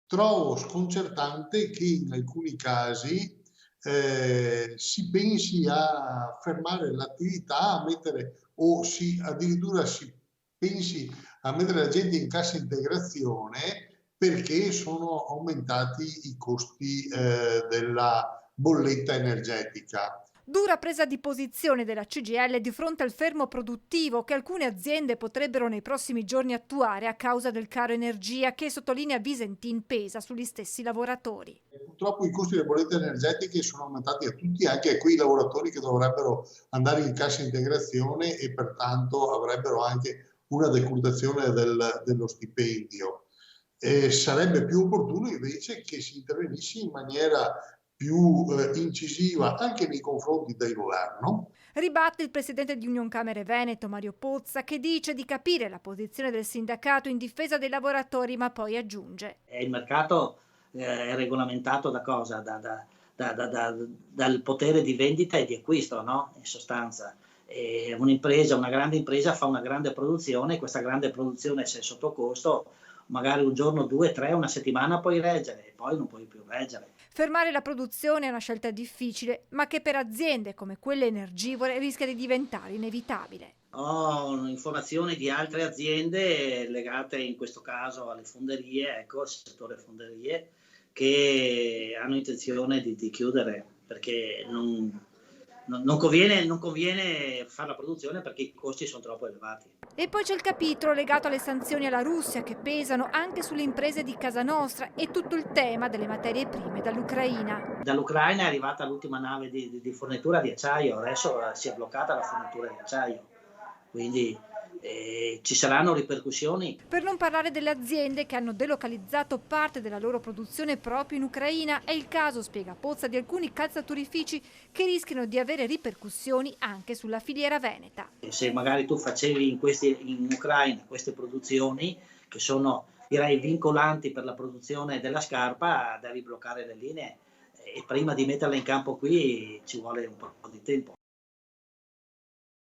trovo sconcertante che in alcuni casi si pensi a fermare l'attività, a mettere, addirittura si pensi a mettere la gente in cassa integrazione perché sono aumentati i costi della bolletta energetica. Dura presa di posizione della CGIL di fronte al fermo produttivo che alcune aziende potrebbero nei prossimi giorni attuare a causa del caro energia che, sottolinea Visentin, pesa sugli stessi lavoratori. Purtroppo i costi delle bollette energetiche sono aumentati a tutti, anche a quei lavoratori che dovrebbero andare in cassa integrazione e pertanto avrebbero anche una decurtazione dello stipendio. Sarebbe più opportuno invece che si intervenisse in maniera più incisiva anche nei confronti del governo. Ribatte il presidente di Unioncamere Veneto, Mario Pozza, che dice di capire la posizione del sindacato in difesa dei lavoratori, ma poi aggiunge: Il mercato è regolamentato da cosa? Dal potere di vendita e di acquisto, no? In sostanza. Una grande impresa fa una grande produzione, questa grande produzione, se è sotto costo, magari un giorno, due, tre, una settimana puoi reggere e poi non puoi più reggere. fermare la produzione è una scelta difficile, ma che per aziende come quelle energivore rischia di diventare inevitabile. Ho informazioni di altre aziende legate in questo caso alle fonderie, ecco, al settore fonderie, che hanno intenzione di chiudere perché non conviene fare la produzione perché i costi sono troppo elevati. E poi c'è il capitolo legato alle sanzioni alla Russia che pesano anche sulle imprese di casa nostra e tutto il tema delle materie prime dall'Ucraina. Dall'Ucraina è arrivata l'ultima nave di fornitura di acciaio, adesso si è bloccata la fornitura di acciaio, quindi ci saranno ripercussioni. Per non parlare delle aziende che hanno delocalizzato parte della loro produzione proprio in Ucraina, è il caso, spiega Pozza, di alcuni calzaturifici che rischiano di avere ripercussioni anche sulla filiera veneta. Se magari tu facevi in Ucraina queste produzioni che sono, direi, vincolanti per la produzione della scarpa, devi bloccare le linee e prima di metterle in campo qui ci vuole un po' di tempo.